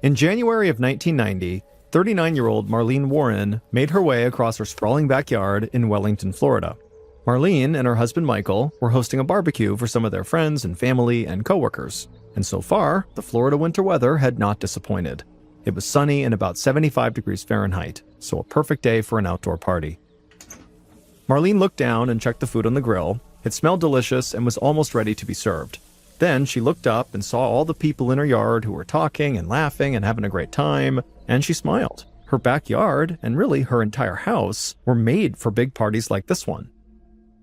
In January of 1990, 39-year-old Marlene Warren made her way across her sprawling backyard in Wellington, Florida. Marlene and her husband Michael were hosting a barbecue for some of their friends and family and coworkers. And so far, the Florida winter weather had not disappointed. It was sunny and about 75 degrees Fahrenheit, so a perfect day for an outdoor party. Marlene looked down and checked the food on the grill. It smelled delicious and was almost ready to be served. Then she looked up and saw all the people in her yard who were talking and laughing and having a great time, and she smiled. Her backyard, and really her entire house, were made for big parties like this one.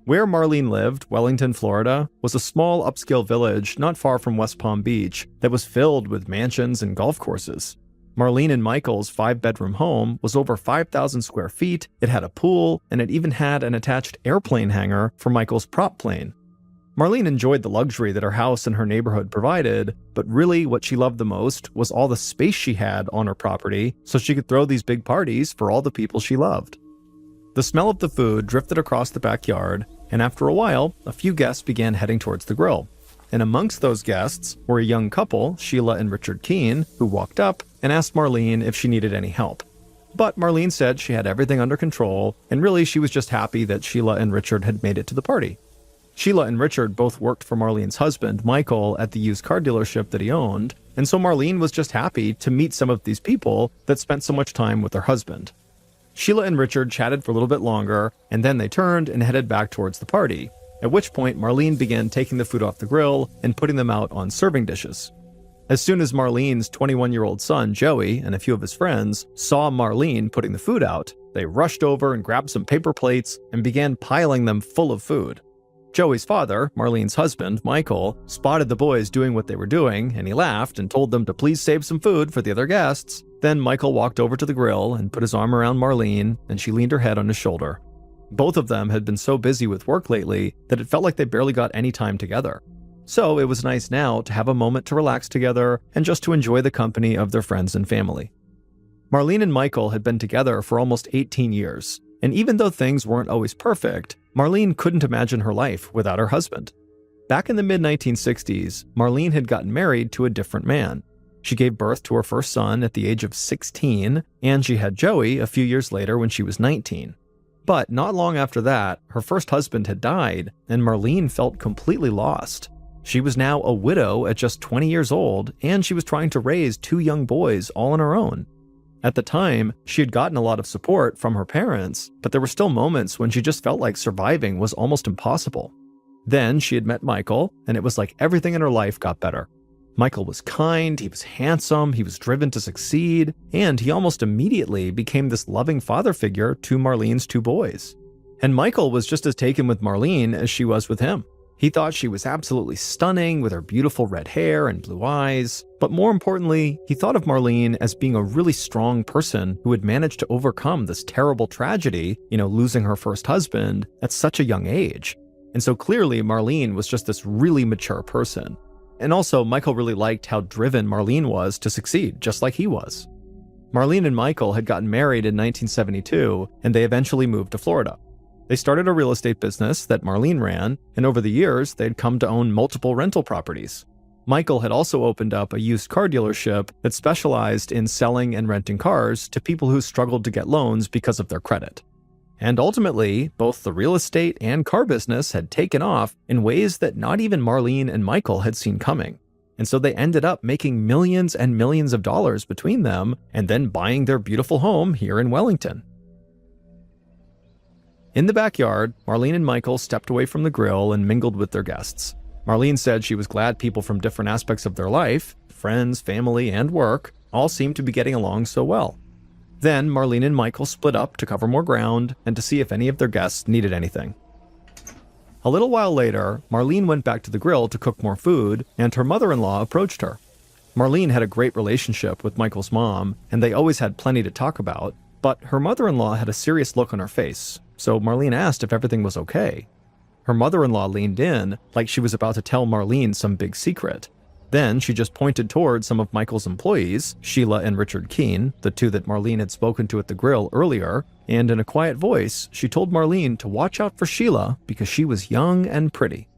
Where Marlene lived, Wellington, Florida, was a small upscale village not far from West Palm Beach that was filled with mansions and golf courses. Marlene and Michael's 5-bedroom home was over 5,000 square feet, it had a pool, and it even had an attached airplane hangar for Michael's prop plane. Marlene enjoyed the luxury that her house and her neighborhood provided, but really what she loved the most was all the space she had on her property so she could throw these big parties for all the people she loved. The smell of the food drifted across the backyard, and after a while, a few guests began heading towards the grill. And amongst those guests were a young couple, Sheila and Richard Keene, who walked up and asked Marlene if she needed any help. But Marlene said she had everything under control, and really she was just happy that Sheila and Richard had made it to the party. Sheila and Richard both worked for Marlene's husband, Michael, at the used car dealership that he owned, and so Marlene was just happy to meet some of these people that spent so much time with her husband. Sheila and Richard chatted for a little bit longer, and then they turned and headed back towards the party, at which point Marlene began taking the food off the grill and putting them out on serving dishes. As soon as Marlene's 21-year-old son, Joey, and a few of his friends saw Marlene putting the food out, they rushed over and grabbed some paper plates and began piling them full of food. Joey's father, Marlene's husband, Michael, spotted the boys doing what they were doing, and he laughed and told them to please save some food for the other guests. Then Michael walked over to the grill and put his arm around Marlene, and she leaned her head on his shoulder. Both of them had been so busy with work lately that it felt like they barely got any time together. So it was nice now to have a moment to relax together and just to enjoy the company of their friends and family. Marlene and Michael had been together for almost 18 years, and even though things weren't always perfect, Marlene couldn't imagine her life without her husband. Back in the mid-1960s, Marlene had gotten married to a different man. She gave birth to her first son at the age of 16, and she had Joey a few years later when she was 19. But not long after that, her first husband had died, and Marlene felt completely lost. She was now a widow at just 20 years old, and she was trying to raise 2 young boys all on her own. At the time, she had gotten a lot of support from her parents, but there were still moments when she just felt like surviving was almost impossible. Then she had met Michael, and it was like everything in her life got better. Michael was kind, he was handsome, he was driven to succeed, and he almost immediately became this loving father figure to Marlene's 2 boys. And Michael was just as taken with Marlene as she was with him. He thought she was absolutely stunning with her beautiful red hair and blue eyes, but more importantly, he thought of Marlene as being a really strong person who had managed to overcome this terrible tragedy, losing her first husband at such a young age. And so clearly Marlene was just this really mature person. And also, Michael really liked how driven Marlene was to succeed, just like he was. Marlene and Michael had gotten married in 1972, and they eventually moved to Florida. They started a real estate business that Marlene ran, and over the years, they'd come to own multiple rental properties. Michael had also opened up a used car dealership that specialized in selling and renting cars to people who struggled to get loans because of their credit. And ultimately, both the real estate and car business had taken off in ways that not even Marlene and Michael had seen coming. And so they ended up making millions and millions of dollars between them and then buying their beautiful home here in Wellington. In the backyard, Marlene and Michael stepped away from the grill and mingled with their guests. Marlene said she was glad people from different aspects of their life, friends, family, and work, all seemed to be getting along so well. Then Marlene and Michael split up to cover more ground and to see if any of their guests needed anything. A little while later, Marlene went back to the grill to cook more food, and her mother-in-law approached her. Marlene had a great relationship with Michael's mom, and they always had plenty to talk about, but her mother-in-law had a serious look on her face, so Marlene asked if everything was okay. Her mother-in-law leaned in, like she was about to tell Marlene some big secret. Then she just pointed toward some of Michael's employees, Sheila and Richard Keene, the 2 that Marlene had spoken to at the grill earlier, and in a quiet voice, she told Marlene to watch out for Sheila because she was young and pretty.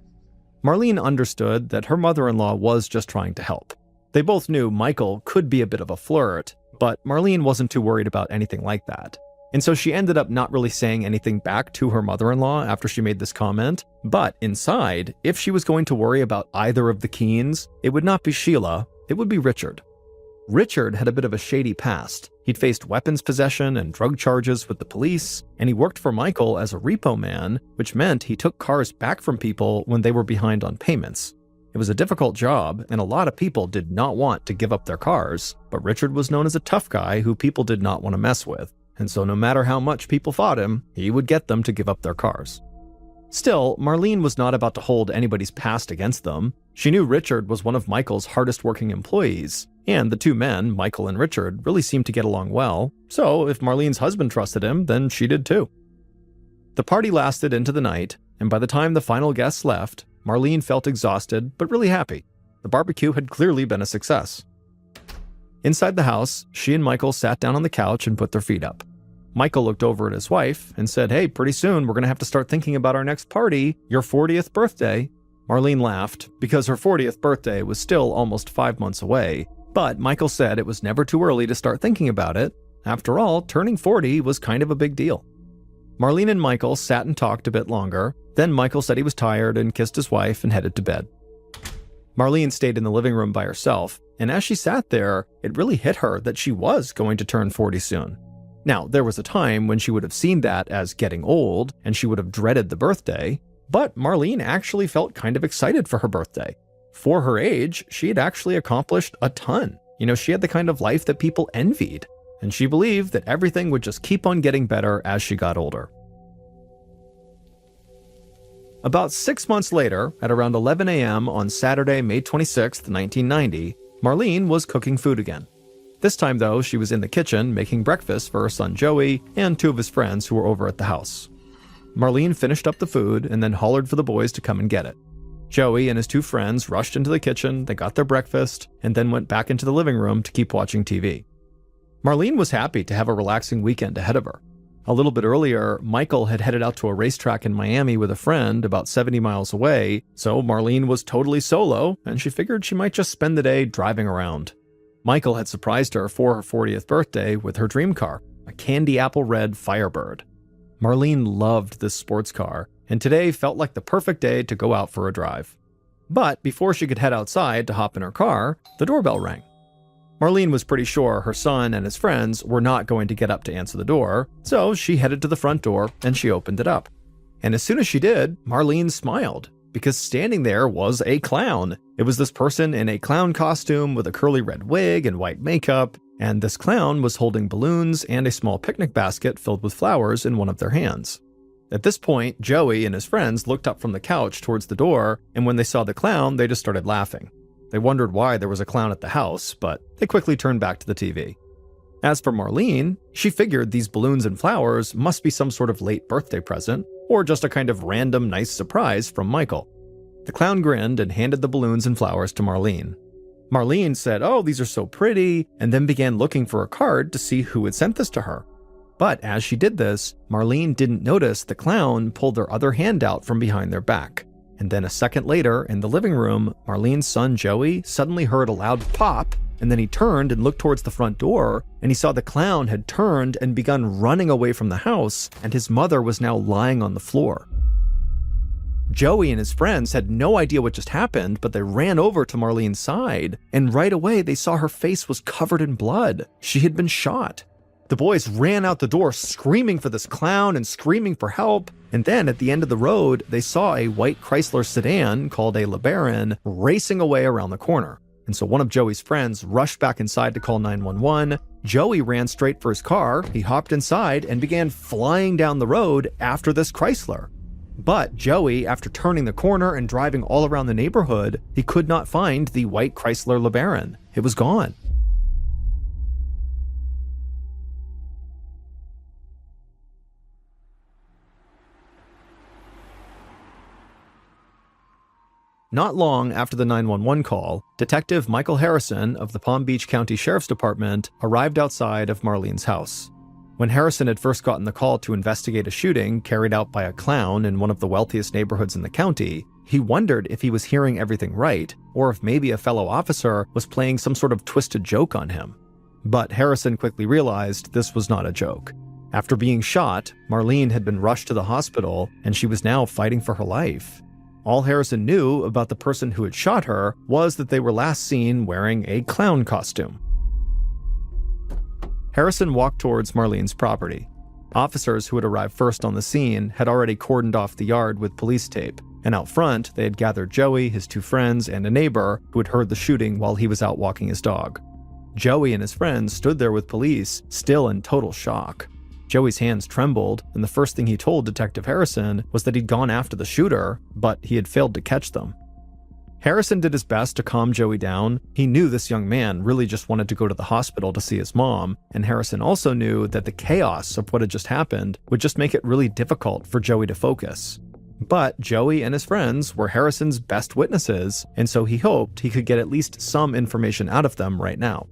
Marlene understood that her mother-in-law was just trying to help. They both knew Michael could be a bit of a flirt, but Marlene wasn't too worried about anything like that. And so she ended up not really saying anything back to her mother-in-law after she made this comment. But inside, if she was going to worry about either of the Keens, it would not be Sheila, it would be Richard. Richard had a bit of a shady past. He'd faced weapons possession and drug charges with the police, and he worked for Michael as a repo man, which meant he took cars back from people when they were behind on payments. It was a difficult job, and a lot of people did not want to give up their cars, but Richard was known as a tough guy who people did not want to mess with. And so no matter how much people fought him, he would get them to give up their cars. Still, Marlene was not about to hold anybody's past against them. She knew Richard was one of Michael's hardest working employees, and the two men, Michael and Richard, really seemed to get along well, so if Marlene's husband trusted him, then she did too. The party lasted into the night, and by the time the final guests left, Marlene felt exhausted but really happy. The barbecue had clearly been a success. Inside the house, she and Michael sat down on the couch and put their feet up. Michael looked over at his wife and said, "Hey, pretty soon we're going to have to start thinking about our next party, your 40th birthday." Marlene laughed because her 40th birthday was still almost 5 months away, but Michael said it was never too early to start thinking about it. After all, turning 40 was kind of a big deal. Marlene and Michael sat and talked a bit longer. Then Michael said he was tired and kissed his wife and headed to bed. Marlene stayed in the living room by herself, and as she sat there, it really hit her that she was going to turn 40 soon. Now, there was a time when she would have seen that as getting old, and she would have dreaded the birthday, but Marlene actually felt kind of excited for her birthday. For her age, she had actually accomplished a ton. She had the kind of life that people envied, and she believed that everything would just keep on getting better as she got older. About 6 months later, at around 11 a.m. on Saturday, May 26, 1990, Marlene was cooking food again. This time, though, she was in the kitchen making breakfast for her son Joey and two of his friends who were over at the house. Marlene finished up the food and then hollered for the boys to come and get it. Joey and his two friends rushed into the kitchen, they got their breakfast, and then went back into the living room to keep watching TV. Marlene was happy to have a relaxing weekend ahead of her. A little bit earlier, Michael had headed out to a racetrack in Miami with a friend about 70 miles away, so Marlene was totally solo, and she figured she might just spend the day driving around. Michael had surprised her for her 40th birthday with her dream car, a candy apple red Firebird. Marlene loved this sports car, and today felt like the perfect day to go out for a drive. But before she could head outside to hop in her car, the doorbell rang. Marlene was pretty sure her son and his friends were not going to get up to answer the door, so she headed to the front door and she opened it up. And as soon as she did, Marlene smiled, because standing there was a clown. It was this person in a clown costume with a curly red wig and white makeup, and this clown was holding balloons and a small picnic basket filled with flowers in one of their hands. At this point, Joey and his friends looked up from the couch towards the door, and when they saw the clown, they just started laughing. They wondered why there was a clown at the house, but they quickly turned back to the TV. As for Marlene, she figured these balloons and flowers must be some sort of late birthday present, or just a kind of random nice surprise from Michael. The clown grinned and handed the balloons and flowers to Marlene. Marlene said, "Oh, these are so pretty," and then began looking for a card to see who had sent this to her. But as she did this, Marlene didn't notice the clown pulled their other hand out from behind their back. And then a second later, in the living room, Marlene's son Joey suddenly heard a loud pop, and then he turned and looked towards the front door, and he saw the clown had turned and begun running away from the house, and his mother was now lying on the floor. Joey and his friends had no idea what just happened, but they ran over to Marlene's side, and right away they saw her face was covered in blood. She had been shot. The boys ran out the door screaming for this clown and screaming for help, and then at the end of the road, they saw a white Chrysler sedan called a LeBaron racing away around the corner. And so one of Joey's friends rushed back inside to call 911. Joey ran straight for his car, he hopped inside and began flying down the road after this Chrysler. But Joey, after turning the corner and driving all around the neighborhood, he could not find the white Chrysler LeBaron. It was gone. Not long after the 911 call, Detective Michael Harrison of the Palm Beach County Sheriff's Department arrived outside of Marlene's house. When Harrison had first gotten the call to investigate a shooting carried out by a clown in one of the wealthiest neighborhoods in the county, He wondered if he was hearing everything right, or if maybe a fellow officer was playing some sort of twisted joke on him. But Harrison quickly realized this was not a joke. After being shot, Marlene had been rushed to the hospital, and she was now fighting for her life. All Harrison knew about the person who had shot her was that they were last seen wearing a clown costume. Harrison walked towards Marlene's property. Officers who had arrived first on the scene had already cordoned off the yard with police tape, and out front they had gathered Joey, his 2 friends, and a neighbor who had heard the shooting while he was out walking his dog. Joey and his friends stood there with police, still in total shock. Joey's hands trembled, and the first thing he told Detective Harrison was that he'd gone after the shooter, but he had failed to catch them. Harrison did his best to calm Joey down. He knew this young man really just wanted to go to the hospital to see his mom, and Harrison also knew that the chaos of what had just happened would just make it really difficult for Joey to focus. But Joey and his friends were Harrison's best witnesses, and so he hoped he could get at least some information out of them right now.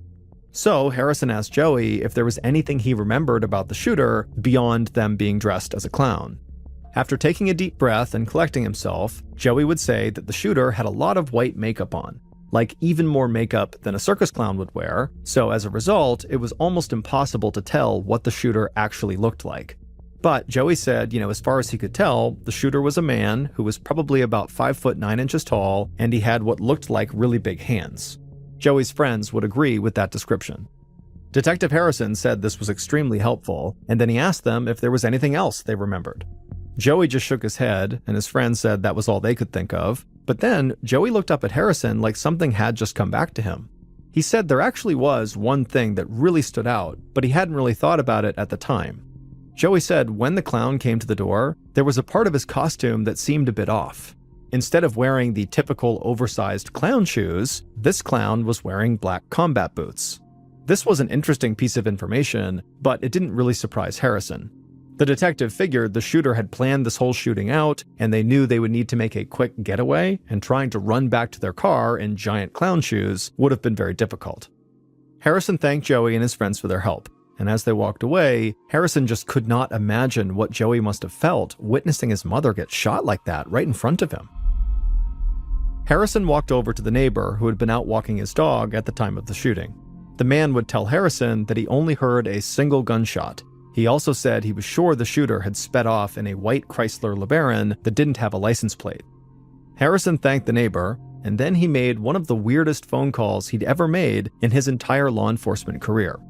So Harrison asked Joey if there was anything he remembered about the shooter beyond them being dressed as a clown. After taking a deep breath and collecting himself, Joey would say that the shooter had a lot of white makeup on, like even more makeup than a circus clown would wear, so as a result, it was almost impossible to tell what the shooter actually looked like. But Joey said, as far as he could tell, the shooter was a man who was probably about 5'9" tall, and he had what looked like really big hands. Joey's friends would agree with that description. Detective Harrison said this was extremely helpful, and then he asked them if there was anything else they remembered. Joey just shook his head, and his friend said that was all they could think of. But then, Joey looked up at Harrison like something had just come back to him. He said there actually was one thing that really stood out, but he hadn't really thought about it at the time. Joey said when the clown came to the door, there was a part of his costume that seemed a bit off. Instead of wearing the typical oversized clown shoes, this clown was wearing black combat boots. This was an interesting piece of information, but it didn't really surprise Harrison. The detective figured the shooter had planned this whole shooting out, and they knew they would need to make a quick getaway, and trying to run back to their car in giant clown shoes would have been very difficult. Harrison thanked Joey and his friends for their help, and as they walked away, Harrison just could not imagine what Joey must have felt witnessing his mother get shot like that right in front of him. Harrison walked over to the neighbor who had been out walking his dog at the time of the shooting. The man would tell Harrison that he only heard a single gunshot. He also said he was sure the shooter had sped off in a white Chrysler LeBaron that didn't have a license plate. Harrison thanked the neighbor, and then he made one of the weirdest phone calls he'd ever made in his entire law enforcement career.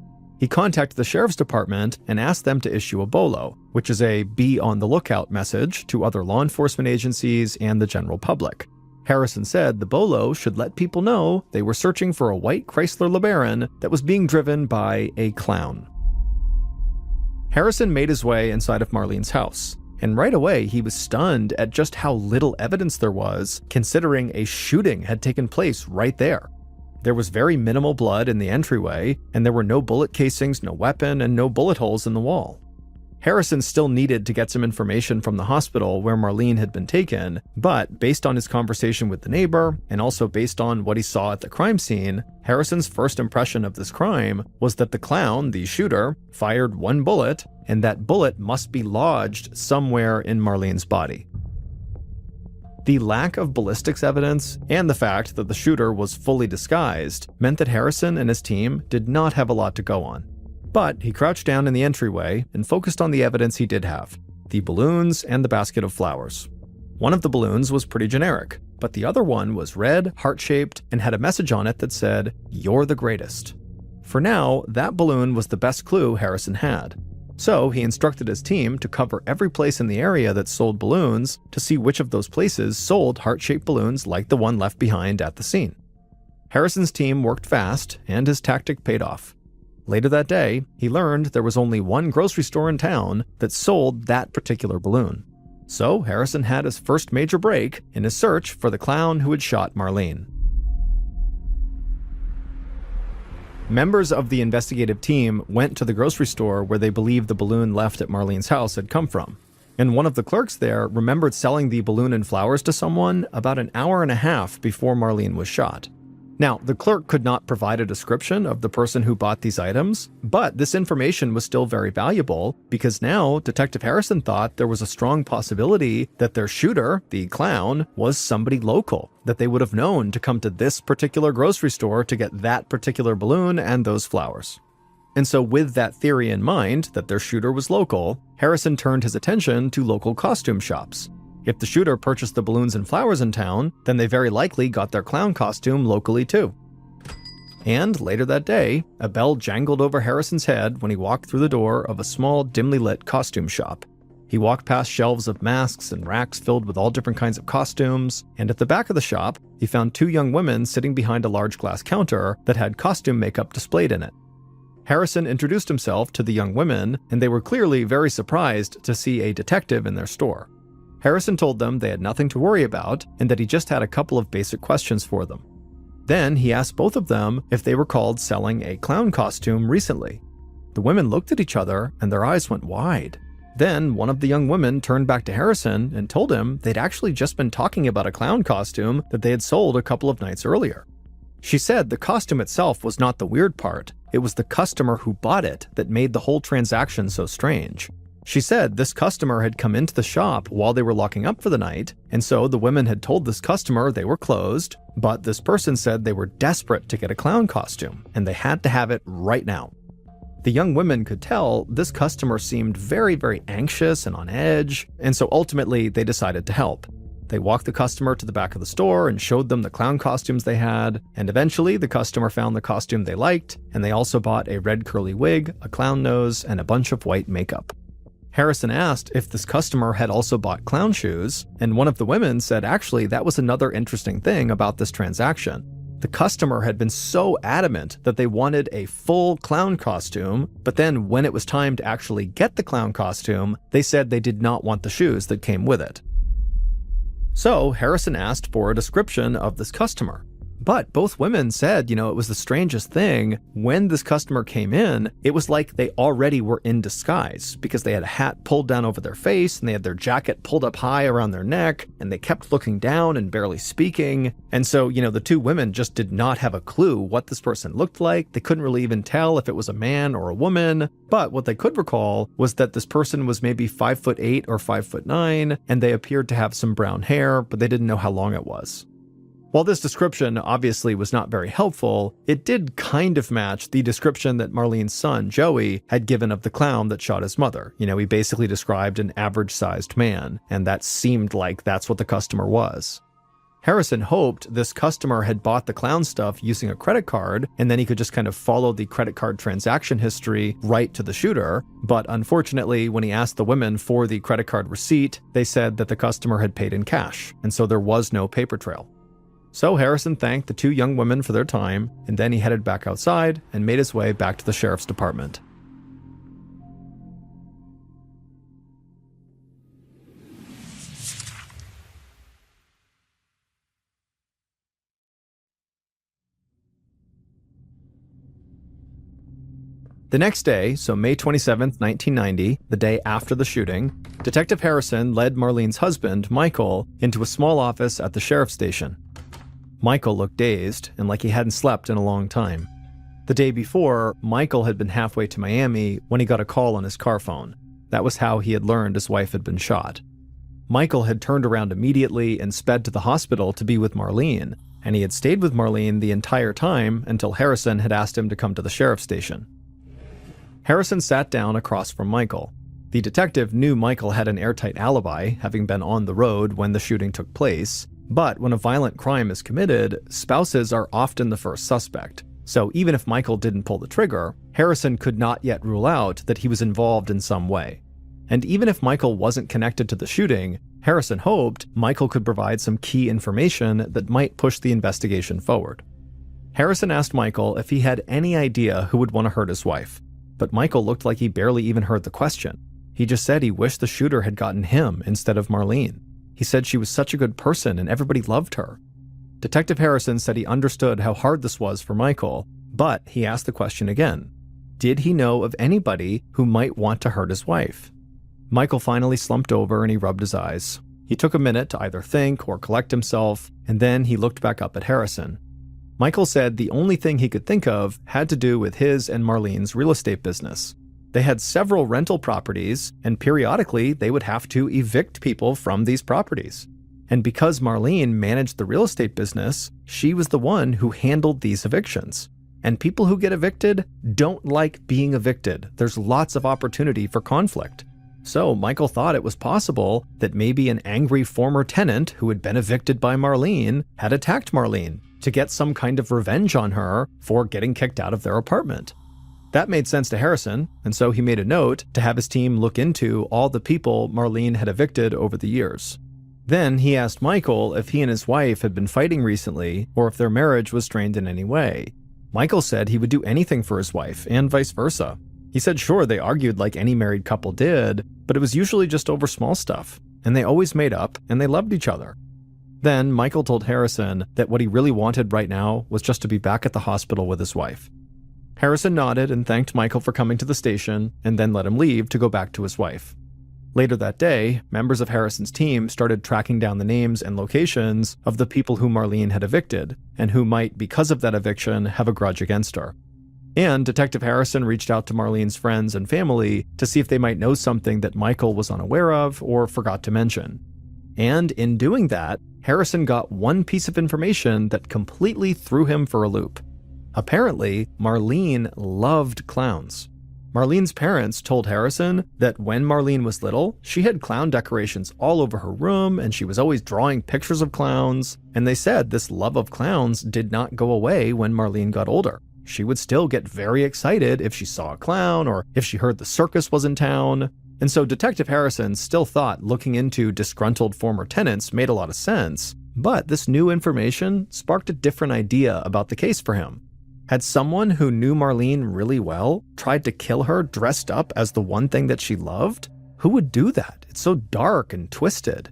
He contacted the sheriff's department and asked them to issue a BOLO, which is a be on the lookout message to other law enforcement agencies and the general public. Harrison said the BOLO should let people know they were searching for a white Chrysler LeBaron that was being driven by a clown. Harrison made his way inside of Marlene's house, and right away he was stunned at just how little evidence there was, considering a shooting had taken place right there. There was very minimal blood in the entryway, and there were no bullet casings, no weapon, and no bullet holes in the wall. Harrison still needed to get some information from the hospital where Marlene had been taken, but based on his conversation with the neighbor, and also based on what he saw at the crime scene, Harrison's first impression of this crime was that the clown, the shooter, fired one bullet, and that bullet must be lodged somewhere in Marlene's body. The lack of ballistics evidence and the fact that the shooter was fully disguised meant that Harrison and his team did not have a lot to go on. But he crouched down in the entryway and focused on the evidence he did have, the balloons and the basket of flowers. One of the balloons was pretty generic, but the other one was red, heart-shaped, and had a message on it that said, "You're the greatest." For now, that balloon was the best clue Harrison had. So he instructed his team to cover every place in the area that sold balloons to see which of those places sold heart-shaped balloons like the one left behind at the scene. Harrison's team worked fast, and his tactic paid off. Later that day, he learned there was only one grocery store in town that sold that particular balloon. So Harrison had his first major break in his search for the clown who had shot Marlene. Members of the investigative team went to the grocery store where they believed the balloon left at Marlene's house had come from. And one of the clerks there remembered selling the balloon and flowers to someone about an hour and a half before Marlene was shot. Now, the clerk could not provide a description of the person who bought these items, but this information was still very valuable because now Detective Harrison thought there was a strong possibility that their shooter, the clown, was somebody local, that they would have known to come to this particular grocery store to get that particular balloon and those flowers. And so with that theory in mind, that their shooter was local, Harrison turned his attention to local costume shops. If the shooter purchased the balloons and flowers in town, then they very likely got their clown costume locally too. And later that day, a bell jangled over Harrison's head when he walked through the door of a small, dimly lit costume shop. He walked past shelves of masks and racks filled with all different kinds of costumes, and at the back of the shop, he found two young women sitting behind a large glass counter that had costume makeup displayed in it. Harrison introduced himself to the young women, and they were clearly very surprised to see a detective in their store. Harrison told them they had nothing to worry about and that he just had a couple of basic questions for them. Then he asked both of them if they recalled selling a clown costume recently. The women looked at each other and their eyes went wide. Then one of the young women turned back to Harrison and told him they'd actually just been talking about a clown costume that they had sold a couple of nights earlier. She said the costume itself was not the weird part, it was the customer who bought it that made the whole transaction so strange. She said this customer had come into the shop while they were locking up for the night, and so the women had told this customer they were closed, but this person said they were desperate to get a clown costume, and they had to have it right now. The young women could tell this customer seemed very, very anxious and on edge, and so ultimately they decided to help. They walked the customer to the back of the store and showed them the clown costumes they had, and eventually the customer found the costume they liked, and they also bought a red curly wig, a clown nose, and a bunch of white makeup. Harrison asked if this customer had also bought clown shoes, and one of the women said actually that was another interesting thing about this transaction. The customer had been so adamant that they wanted a full clown costume, but then when it was time to actually get the clown costume, they said they did not want the shoes that came with it. So Harrison asked for a description of this customer. But both women said, it was the strangest thing. When this customer came in, it was like they already were in disguise because they had a hat pulled down over their face and they had their jacket pulled up high around their neck and they kept looking down and barely speaking. And so, the two women just did not have a clue what this person looked like. They couldn't really even tell if it was a man or a woman. But what they could recall was that this person was maybe 5'8" or 5'9", and they appeared to have some brown hair, but they didn't know how long it was. While this description obviously was not very helpful, it did kind of match the description that Marlene's son, Joey, had given of the clown that shot his mother. He basically described an average-sized man, and that seemed like that's what the customer was. Harrison hoped this customer had bought the clown stuff using a credit card, and then he could just kind of follow the credit card transaction history right to the shooter. But unfortunately, when he asked the women for the credit card receipt, they said that the customer had paid in cash, and so there was no paper trail. So Harrison thanked the two young women for their time, and then he headed back outside and made his way back to the sheriff's department. The next day, so May 27, 1990, the day after the shooting, Detective Harrison led Marlene's husband, Michael, into a small office at the sheriff's station. Michael looked dazed and like he hadn't slept in a long time. The day before, Michael had been halfway to Miami when he got a call on his car phone. That was how he had learned his wife had been shot. Michael had turned around immediately and sped to the hospital to be with Marlene, and he had stayed with Marlene the entire time until Harrison had asked him to come to the sheriff's station. Harrison sat down across from Michael. The detective knew Michael had an airtight alibi, having been on the road when the shooting took place. But when a violent crime is committed, spouses are often the first suspect. So even if Michael didn't pull the trigger, Harrison could not yet rule out that he was involved in some way. And even if Michael wasn't connected to the shooting, Harrison hoped Michael could provide some key information that might push the investigation forward. Harrison asked Michael if he had any idea who would want to hurt his wife, but Michael looked like he barely even heard the question. He just said he wished the shooter had gotten him instead of Marlene. He said she was such a good person and everybody loved her. Detective Harrison said he understood how hard this was for Michael, but he asked the question again. Did he know of anybody who might want to hurt his wife? Michael finally slumped over and he rubbed his eyes. He took a minute to either think or collect himself, and then he looked back up at Harrison. Michael said the only thing he could think of had to do with his and Marlene's real estate business. They had several rental properties, and periodically they would have to evict people from these properties. And because Marlene managed the real estate business, she was the one who handled these evictions. And people who get evicted don't like being evicted. There's lots of opportunity for conflict. So Michael thought it was possible that maybe an angry former tenant who had been evicted by Marlene had attacked Marlene to get some kind of revenge on her for getting kicked out of their apartment. That made sense to Harrison, and so he made a note to have his team look into all the people Marlene had evicted over the years. Then he asked Michael if he and his wife had been fighting recently or if their marriage was strained in any way. Michael said he would do anything for his wife, and vice versa. He said sure, they argued like any married couple did, but it was usually just over small stuff, and they always made up, and they loved each other. Then Michael told Harrison that what he really wanted right now was just to be back at the hospital with his wife. Harrison nodded and thanked Michael for coming to the station, and then let him leave to go back to his wife. Later that day, members of Harrison's team started tracking down the names and locations of the people who Marlene had evicted, and who might, because of that eviction, have a grudge against her. And Detective Harrison reached out to Marlene's friends and family to see if they might know something that Michael was unaware of or forgot to mention. And in doing that, Harrison got one piece of information that completely threw him for a loop. Apparently, Marlene loved clowns. Marlene's parents told Harrison that when Marlene was little, she had clown decorations all over her room and she was always drawing pictures of clowns, and they said this love of clowns did not go away when Marlene got older. She would still get very excited if she saw a clown or if she heard the circus was in town. And so Detective Harrison still thought looking into disgruntled former tenants made a lot of sense, but this new information sparked a different idea about the case for him. Had someone who knew Marlene really well tried to kill her dressed up as the one thing that she loved? Who would do that? It's so dark and twisted.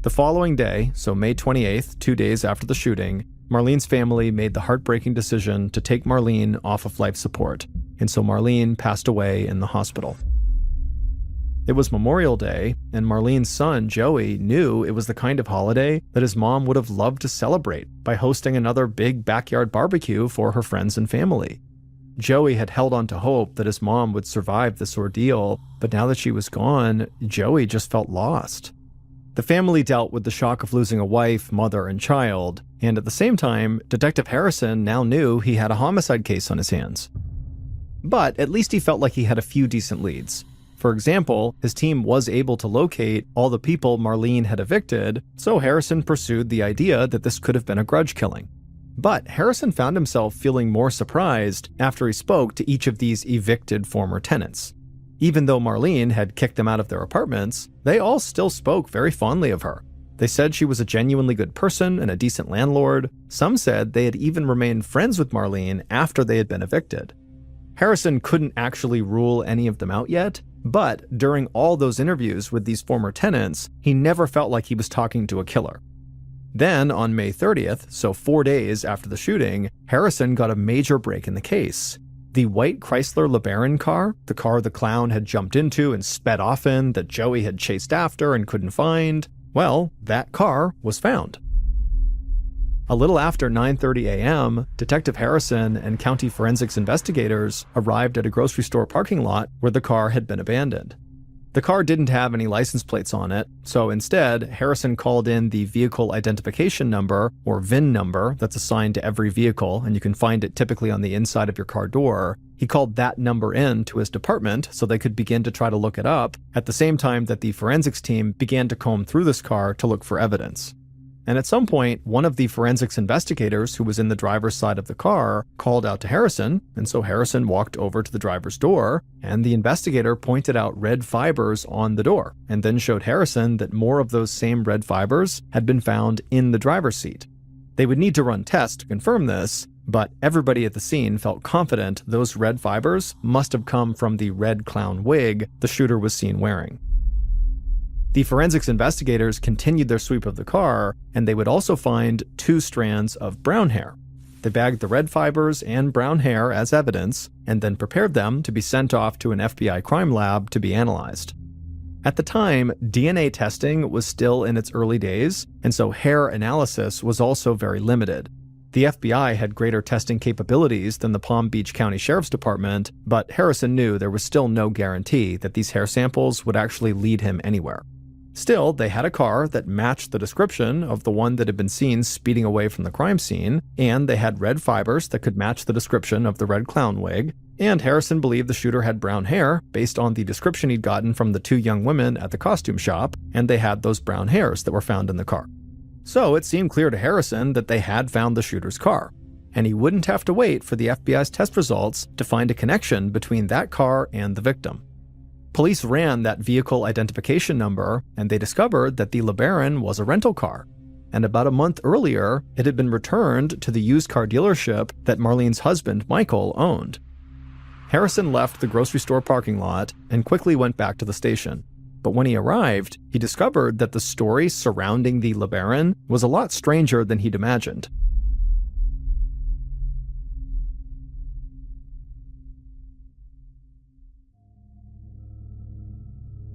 The following day, so May 28th, 2 days after the shooting, Marlene's family made the heartbreaking decision to take Marlene off of life support, and so Marlene passed away in the hospital. It was Memorial Day, and Marlene's son, Joey, knew it was the kind of holiday that his mom would have loved to celebrate by hosting another big backyard barbecue for her friends and family. Joey had held on to hope that his mom would survive this ordeal, but now that she was gone, Joey just felt lost. The family dealt with the shock of losing a wife, mother, and child, and at the same time, Detective Harrison now knew he had a homicide case on his hands. But at least he felt like he had a few decent leads. For example, his team was able to locate all the people Marlene had evicted, so Harrison pursued the idea that this could have been a grudge killing. But Harrison found himself feeling more surprised after he spoke to each of these evicted former tenants. Even though Marlene had kicked them out of their apartments, they all still spoke very fondly of her. They said she was a genuinely good person and a decent landlord. Some said they had even remained friends with Marlene after they had been evicted. Harrison couldn't actually rule any of them out yet, but during all those interviews with these former tenants, he never felt like he was talking to a killer. Then, on May 30th, so 4 days after the shooting, Harrison got a major break in the case. The white Chrysler LeBaron car, the car the clown had jumped into and sped off in that Joey had chased after and couldn't find, well, that car was found. A little after 9:30 a.m., Detective Harrison and county forensics investigators arrived at a grocery store parking lot where the car had been abandoned. The car didn't have any license plates on it, so instead, Harrison called in the vehicle identification number, or VIN number, that's assigned to every vehicle, and you can find it typically on the inside of your car door. He called that number in to his department so they could begin to try to look it up, at the same time that the forensics team began to comb through this car to look for evidence. And at some point, one of the forensics investigators who was in the driver's side of the car called out to Harrison, and so Harrison walked over to the driver's door, and the investigator pointed out red fibers on the door, and then showed Harrison that more of those same red fibers had been found in the driver's seat. They would need to run tests to confirm this, but everybody at the scene felt confident those red fibers must have come from the red clown wig the shooter was seen wearing. The forensics investigators continued their sweep of the car, and they would also find 2 strands of brown hair. They bagged the red fibers and brown hair as evidence, and then prepared them to be sent off to an FBI crime lab to be analyzed. At the time, DNA testing was still in its early days, and so hair analysis was also very limited. The FBI had greater testing capabilities than the Palm Beach County Sheriff's Department, but Harrison knew there was still no guarantee that these hair samples would actually lead him anywhere. Still, they had a car that matched the description of the one that had been seen speeding away from the crime scene, and they had red fibers that could match the description of the red clown wig, and Harrison believed the shooter had brown hair based on the description he'd gotten from the two young women at the costume shop, and they had those brown hairs that were found in the car. So it seemed clear to Harrison that they had found the shooter's car, and he wouldn't have to wait for the FBI's test results to find a connection between that car and the victim. Police ran that vehicle identification number, and they discovered that the LeBaron was a rental car. And about a month earlier, it had been returned to the used car dealership that Marlene's husband, Michael, owned. Harrison left the grocery store parking lot and quickly went back to the station. But when he arrived, he discovered that the story surrounding the LeBaron was a lot stranger than he'd imagined.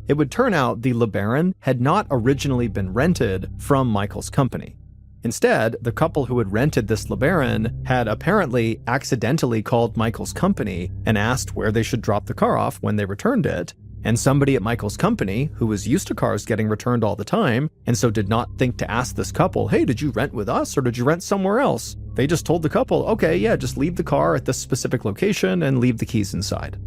It would turn out the LeBaron had not originally been rented from Michael's company. Instead, the couple who had rented this LeBaron had apparently accidentally called Michael's company and asked where they should drop the car off when they returned it, and somebody at Michael's company, who was used to cars getting returned all the time, and so did not think to ask this couple, hey, did you rent with us or did you rent somewhere else? They just told the couple, okay, yeah, just leave the car at this specific location and leave the keys inside.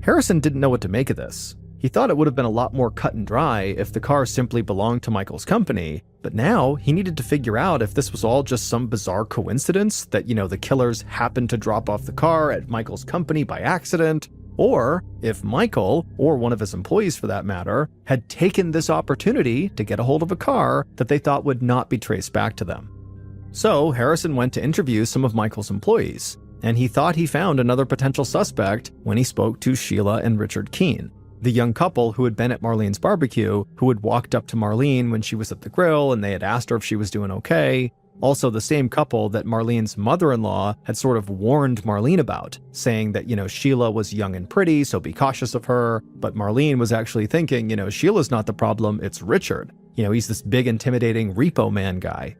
Harrison didn't know what to make of this. He thought it would have been a lot more cut and dry if the car simply belonged to Michael's company, but now he needed to figure out if this was all just some bizarre coincidence that, the killers happened to drop off the car at Michael's company by accident, or if Michael, or one of his employees for that matter, had taken this opportunity to get a hold of a car that they thought would not be traced back to them. So Harrison went to interview some of Michael's employees, and he thought he found another potential suspect when he spoke to Sheila and Richard Keene, the young couple who had been at Marlene's barbecue, who had walked up to Marlene when she was at the grill and they had asked her if she was doing okay. Also the same couple that Marlene's mother-in-law had sort of warned Marlene about, saying that, Sheila was young and pretty, so be cautious of her. But Marlene was actually thinking, Sheila's not the problem, it's Richard. He's this big intimidating repo man guy.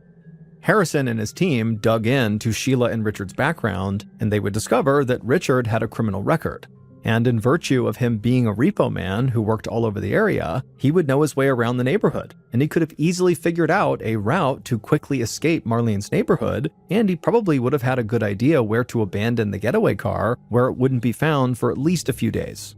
Harrison and his team dug into Sheila and Richard's background, and they would discover that Richard had a criminal record. And in virtue of him being a repo man who worked all over the area, he would know his way around the neighborhood, and he could have easily figured out a route to quickly escape Marlene's neighborhood, and he probably would have had a good idea where to abandon the getaway car where it wouldn't be found for at least a few days.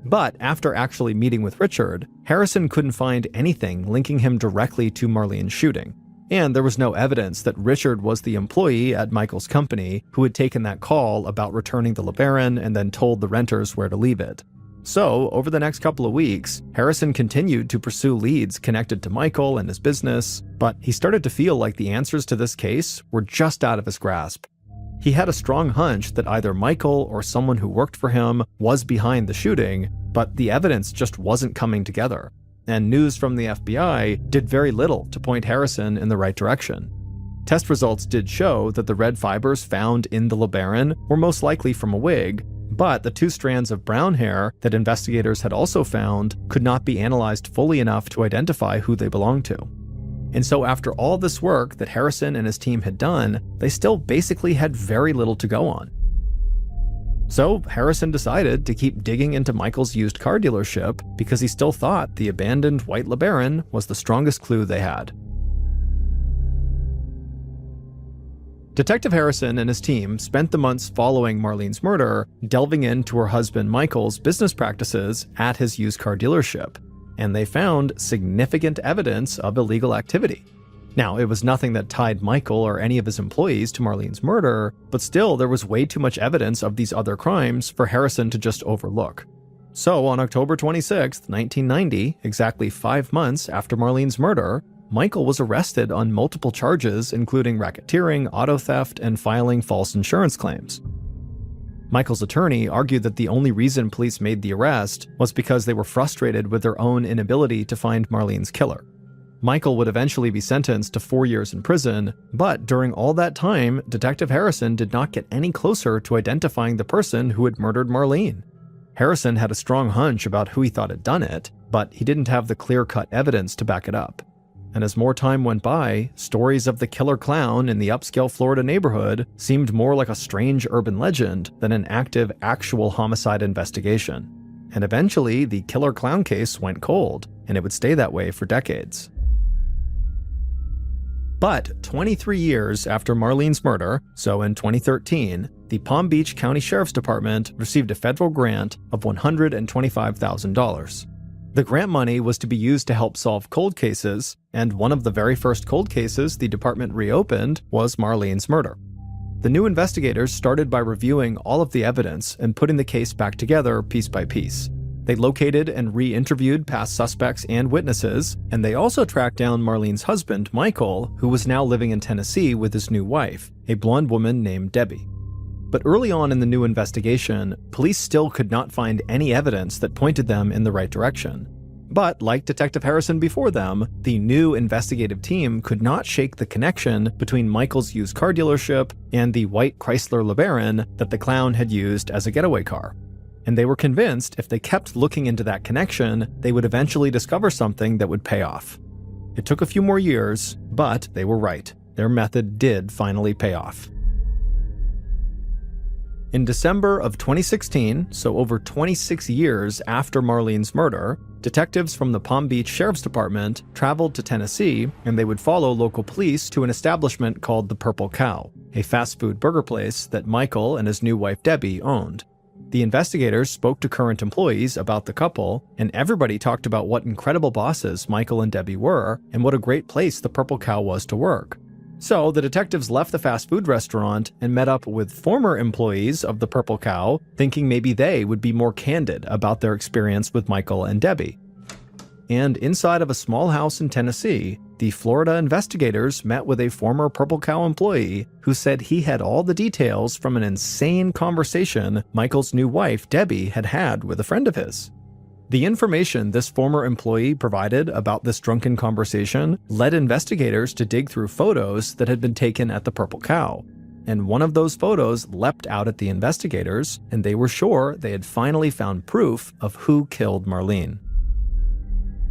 But after actually meeting with Richard, Harrison couldn't find anything linking him directly to Marlene's shooting. And there was no evidence that Richard was the employee at Michael's company who had taken that call about returning the LeBaron and then told the renters where to leave it. So, over the next couple of weeks, Harrison continued to pursue leads connected to Michael and his business, but he started to feel like the answers to this case were just out of his grasp. He had a strong hunch that either Michael or someone who worked for him was behind the shooting, but the evidence just wasn't coming together. And news from the FBI did very little to point Harrison in the right direction. Test results did show that the red fibers found in the LeBaron were most likely from a wig, but the two strands of brown hair that investigators had also found could not be analyzed fully enough to identify who they belonged to. And so after all this work that Harrison and his team had done, they still basically had very little to go on. So Harrison decided to keep digging into Michael's used car dealership because he still thought the abandoned white LeBaron was the strongest clue they had. Detective Harrison and his team spent the months following Marlene's murder delving into her husband Michael's business practices at his used car dealership, and they found significant evidence of illegal activity. Now, it was nothing that tied Michael or any of his employees to Marlene's murder, but still there was way too much evidence of these other crimes for Harrison to just overlook. So on October 26, 1990, exactly 5 months after Marlene's murder, Michael was arrested on multiple charges including racketeering, auto theft, and filing false insurance claims. Michael's attorney argued that the only reason police made the arrest was because they were frustrated with their own inability to find Marlene's killer. Michael would eventually be sentenced to 4 years in prison, but during all that time, Detective Harrison did not get any closer to identifying the person who had murdered Marlene. Harrison had a strong hunch about who he thought had done it, but he didn't have the clear-cut evidence to back it up. And as more time went by, stories of the killer clown in the upscale Florida neighborhood seemed more like a strange urban legend than an active, actual homicide investigation. And eventually, the killer clown case went cold, and it would stay that way for decades. But 23 years after Marlene's murder, so in 2013, the Palm Beach County Sheriff's Department received a federal grant of $125,000. The grant money was to be used to help solve cold cases, and one of the very first cold cases the department reopened was Marlene's murder. The new investigators started by reviewing all of the evidence and putting the case back together piece by piece. They located and re-interviewed past suspects and witnesses, and they also tracked down Marlene's husband, Michael, who was now living in Tennessee with his new wife, a blonde woman named Debbie. But early on in the new investigation, police still could not find any evidence that pointed them in the right direction. But like Detective Harrison before them, the new investigative team could not shake the connection between Michael's used car dealership and the white Chrysler LeBaron that the clown had used as a getaway car. And they were convinced if they kept looking into that connection, they would eventually discover something that would pay off. It took a few more years, but they were right. Their method did finally pay off. In December of 2016, so over 26 years after Marlene's murder, detectives from the Palm Beach Sheriff's Department traveled to Tennessee, and they would follow local police to an establishment called the Purple Cow, a fast food burger place that Michael and his new wife Debbie owned. The investigators spoke to current employees about the couple, and everybody talked about what incredible bosses Michael and Debbie were, and what a great place the Purple Cow was to work. So the detectives left the fast food restaurant and met up with former employees of the Purple Cow, thinking maybe they would be more candid about their experience with Michael and Debbie. And inside of a small house in Tennessee, the Florida investigators met with a former Purple Cow employee who said he had all the details from an insane conversation Michael's new wife, Debbie, had had with a friend of his. The information this former employee provided about this drunken conversation led investigators to dig through photos that had been taken at the Purple Cow. And one of those photos leapt out at the investigators, and they were sure they had finally found proof of who killed Marlene.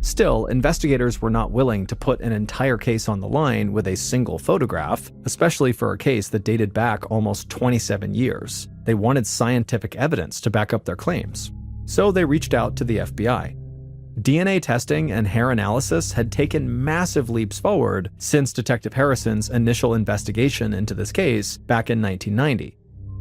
Still, investigators were not willing to put an entire case on the line with a single photograph, especially for a case that dated back almost 27 years. They wanted scientific evidence to back up their claims. So they reached out to the FBI. DNA testing and hair analysis had taken massive leaps forward since Detective Harrison's initial investigation into this case back in 1990.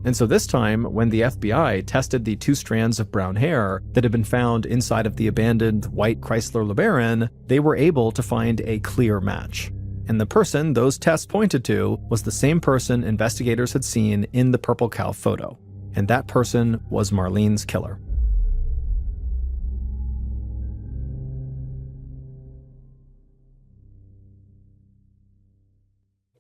And so this time, when the FBI tested the 2 strands of brown hair that had been found inside of the abandoned white Chrysler LeBaron, they were able to find a clear match. And the person those tests pointed to was the same person investigators had seen in the Purple Cow photo. And that person was Marlene's killer.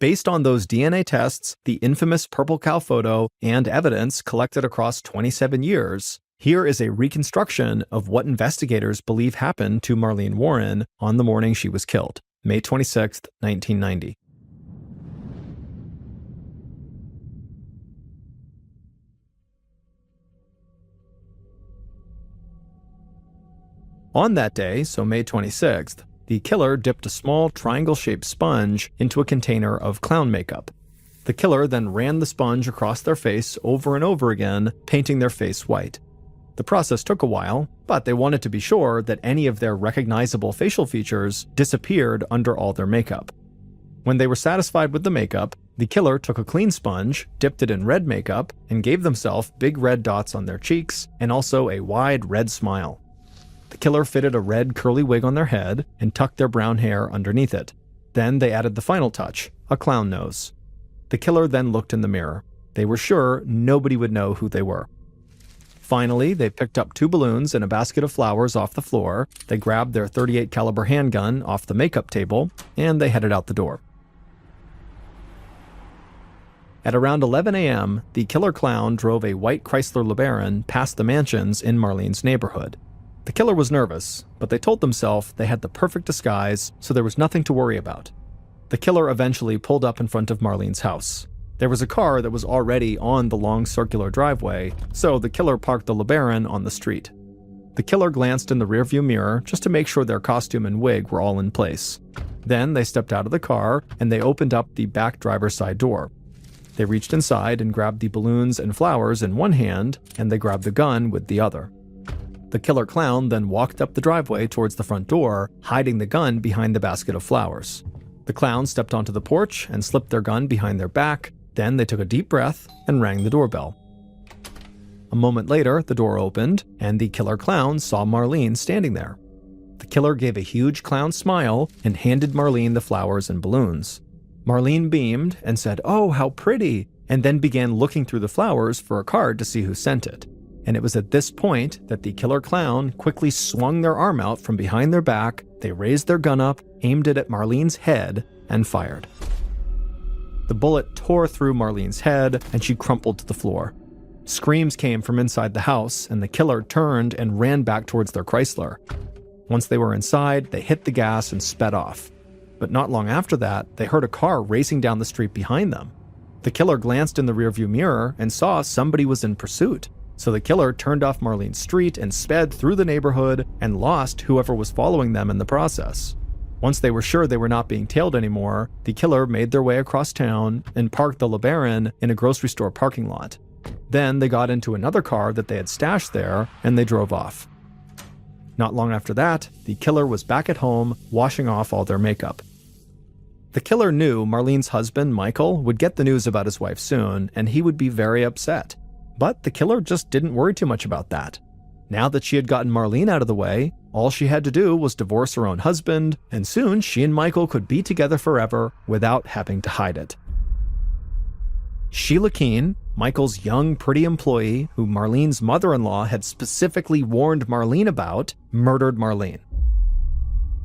Based on those DNA tests, the infamous Purple Cow photo, and evidence collected across 27 years, here is a reconstruction of what investigators believe happened to Marlene Warren on the morning she was killed, May 26, 1990. On that day, so May 26th, the killer dipped a small triangle-shaped sponge into a container of clown makeup. The killer then ran the sponge across their face over and over again, painting their face white. The process took a while, but they wanted to be sure that any of their recognizable facial features disappeared under all their makeup. When they were satisfied with the makeup, the killer took a clean sponge, dipped it in red makeup, and gave themselves big red dots on their cheeks and also a wide red smile. The killer fitted a red curly wig on their head and tucked their brown hair underneath it. Then they added the final touch, a clown nose. The killer then looked in the mirror. They were sure nobody would know who they were. Finally, they picked up 2 balloons and a basket of flowers off the floor, they grabbed their .38 caliber handgun off the makeup table, and they headed out the door. At around 11 a.m., the killer clown drove a white Chrysler LeBaron past the mansions in Marlene's neighborhood. The killer was nervous, but they told themselves they had the perfect disguise, so there was nothing to worry about. The killer eventually pulled up in front of Marlene's house. There was a car that was already on the long circular driveway, so the killer parked the LeBaron on the street. The killer glanced in the rearview mirror just to make sure their costume and wig were all in place. Then they stepped out of the car and they opened up the back driver's side door. They reached inside and grabbed the balloons and flowers in one hand, and they grabbed the gun with the other. The killer clown then walked up the driveway towards the front door, hiding the gun behind the basket of flowers. The clown stepped onto the porch and slipped their gun behind their back. Then they took a deep breath and rang the doorbell. A moment later, the door opened, and the killer clown saw Marlene standing there. The killer gave a huge clown smile and handed Marlene the flowers and balloons. Marlene beamed and said, "Oh, how pretty," and then began looking through the flowers for a card to see who sent it. And it was at this point that the killer clown quickly swung their arm out from behind their back. They raised their gun up, aimed it at Marlene's head, and fired. The bullet tore through Marlene's head, and she crumpled to the floor. Screams came from inside the house, and the killer turned and ran back towards their Chrysler. Once they were inside, they hit the gas and sped off. But not long after that, they heard a car racing down the street behind them. The killer glanced in the rearview mirror and saw somebody was in pursuit. So the killer turned off Marlene's street and sped through the neighborhood and lost whoever was following them in the process. Once they were sure they were not being tailed anymore, the killer made their way across town and parked the LeBaron in a grocery store parking lot. Then they got into another car that they had stashed there and they drove off. Not long after that, the killer was back at home washing off all their makeup. The killer knew Marlene's husband, Michael, would get the news about his wife soon, and he would be very upset. But the killer just didn't worry too much about that. Now that she had gotten Marlene out of the way, all she had to do was divorce her own husband, and soon she and Michael could be together forever without having to hide it. Sheila Keene, Michael's young, pretty employee, who Marlene's mother-in-law had specifically warned Marlene about, murdered Marlene.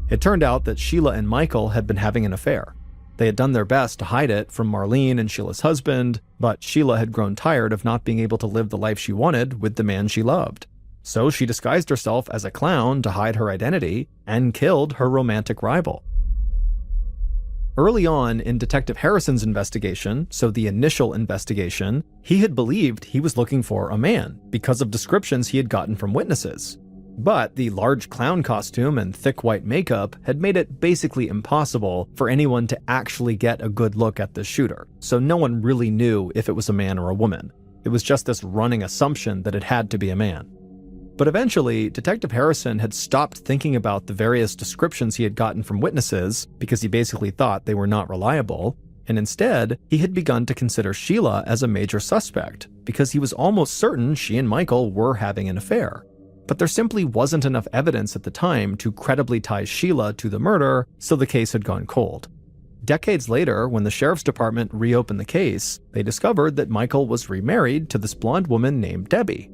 It turned out that Sheila and Michael had been having an affair. They had done their best to hide it from Marlene and Sheila's husband, but Sheila had grown tired of not being able to live the life she wanted with the man she loved. So she disguised herself as a clown to hide her identity and killed her romantic rival. Early on in Detective Harrison's investigation, so the initial investigation, he had believed he was looking for a man because of descriptions he had gotten from witnesses. But the large clown costume and thick white makeup had made it basically impossible for anyone to actually get a good look at the shooter, so no one really knew if it was a man or a woman. It was just this running assumption that it had to be a man. But eventually, Detective Harrison had stopped thinking about the various descriptions he had gotten from witnesses because he basically thought they were not reliable, and instead, he had begun to consider Sheila as a major suspect because he was almost certain she and Michael were having an affair. But there simply wasn't enough evidence at the time to credibly tie Sheila to the murder, so the case had gone cold. Decades later, when the sheriff's department reopened the case, they discovered that Michael was remarried to this blonde woman named Debbie.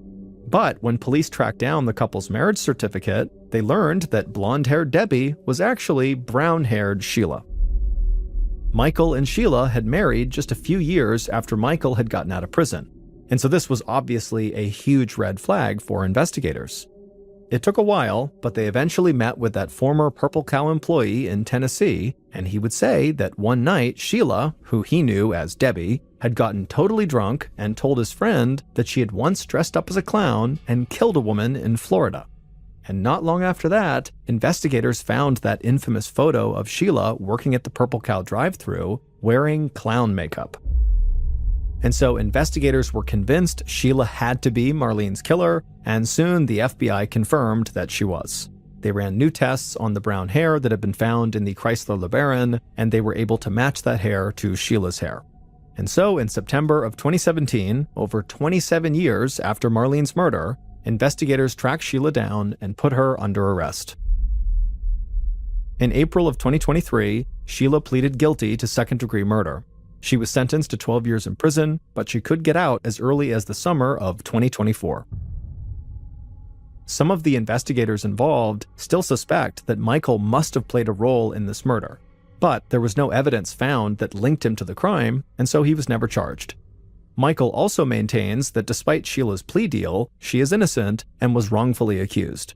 But when police tracked down the couple's marriage certificate, they learned that blonde-haired Debbie was actually brown-haired Sheila. Michael and Sheila had married just a few years after Michael had gotten out of prison. And so this was obviously a huge red flag for investigators. It took a while, but they eventually met with that former Purple Cow employee in Tennessee, and he would say that one night Sheila, who he knew as Debbie, had gotten totally drunk and told his friend that she had once dressed up as a clown and killed a woman in Florida. And not long after that, investigators found that infamous photo of Sheila working at the Purple Cow drive-thru wearing clown makeup. And so investigators were convinced Sheila had to be Marlene's killer, and soon the FBI confirmed that she was. They ran new tests on the brown hair that had been found in the Chrysler LeBaron, and they were able to match that hair to Sheila's hair. And so in September of 2017, over 27 years after Marlene's murder, investigators tracked Sheila down and put her under arrest. In April of 2023, Sheila pleaded guilty to second-degree murder. She was sentenced to 12 years in prison, but she could get out as early as the summer of 2024. Some of the investigators involved still suspect that Michael must have played a role in this murder, but there was no evidence found that linked him to the crime, and so he was never charged. Michael also maintains that despite Sheila's plea deal, she is innocent and was wrongfully accused.